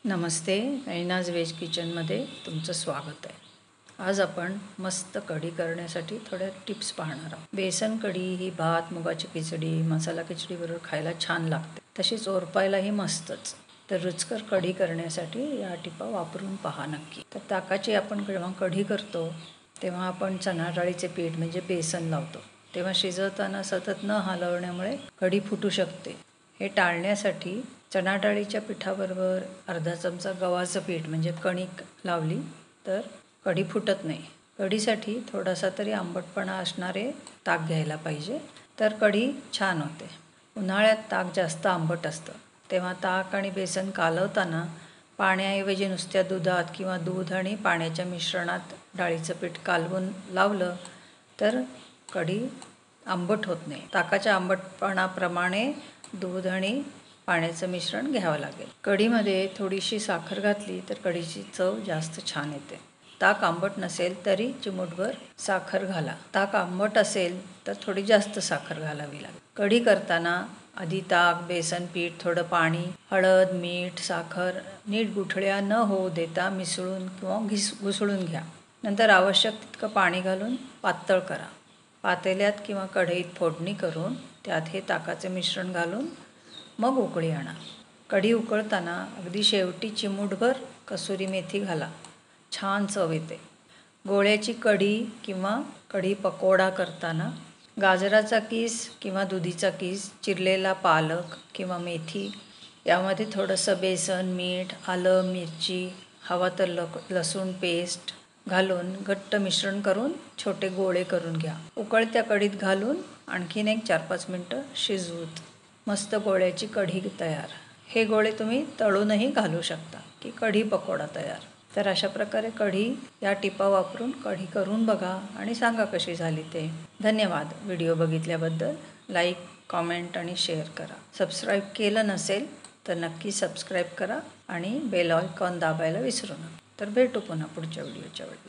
नमस्ते, Naina's veg किचनमध्ये तुमचं स्वागत आहे। आज आपण मस्त कढी करण्यासाठी थोड्या टिप्स पाहणार आहोत। बेसन कढी ही भात, मुगाची खिचडी, मसाला खिचडीबरोबर खायला छान लागते, तशीच ओरपायलाही मस्तच। तर रुचकर कढी करण्यासाठी या टिपा वापरून पहा नक्की। तर ताकाची आपण जेव्हा कढी करतो तेव्हा आपण चणा डाळीचे पीठ म्हणजे बेसन लावतो, तेव्हा शिजवताना सतत न हलवण्यामुळे कढी फुटू शकते। हे टाळण्यासाठी चणा डाळीच्या पिठाबरोबर अर्धा चमचा गव्हाचं पीठ म्हणजे कणिक लावली तर कढी फुटत नाही। कढीसाठी थोडासा तरी आंबटपणा असणारे ताक घ्यायला पाहिजे, तर कढी छान होते। उन्हाळ्यात ताक जास्त आंबट असतं, तेव्हा ताक आणि बेसन कालवताना पाण्याऐवजी नुसत्या दुधात किंवा दूध आणि पाण्याच्या मिश्रणात डाळीचं पीठ कालवून लावलं तर कढी आंबट होत नाही। ताकाच्या आंबटपणाप्रमाणे दूध आणि पाण्याचं मिश्रण घ्यावं लागेल। कढीमध्ये थोडीशी साखर घातली तर कढीची चव जास्त छान येते। ताक आंबट नसेल तरी चिमूटभर साखर घाला। ताक आंबट असेल तर थोडी जास्त साखर घालावी लागेल। कढी करताना आधी ताक, बेसन पीठ, थोडं पाणी, हळद, मीठ, साखर नीट गुठळ्या न होऊ देता मिसळून किंवा घुसळून घ्या। नंतर आवश्यक तितकं पाणी घालून पातळ करा। पातेल्यात किंवा कढईत फोडणी करून त्यात हे ताकाचे मिश्रण घालून मग उकळी आणा। कढी उकळताना अगदी शेवटी चिमूटभर कसुरी मेथी घाला, छान चव येते। गोळ्याची कढी किंवा कढी पकोडा करताना गाजराचा कीस किंवा दुधीचा कीस, चिरलेला पालक किंवा मेथी यामध्ये थोडंसं बेसन, मीठ, आलं, मिरची, हवा तर लसूण पेस्ट घालून घट्ट मिश्रण करून छोटे गोळे करून घ्या। उकळत्या कढीत घालून आणखीन एक 4-5 मिनटं शिजवूत मस्त गोळ्याची कढी तयार। हे गोळे तुम्ही तळूनही घालू शकता की कढी पकोडा तयार। तर अशा प्रकारे कढी या टिपा वापरून कढी करून बघा आणि सांगा कशी झाली ते। धन्यवाद व्हिडिओ बघितल्याबद्दल। लाईक, कॉमेंट आणि शेअर करा। सबस्क्राईब केलं नसेल तर नक्की सबस्क्राईब करा आणि बेल आयकॉन दाबायला विसरू नका। तर भेटू पुन्हा पुढच्या व्हिडिओच्या वेळी।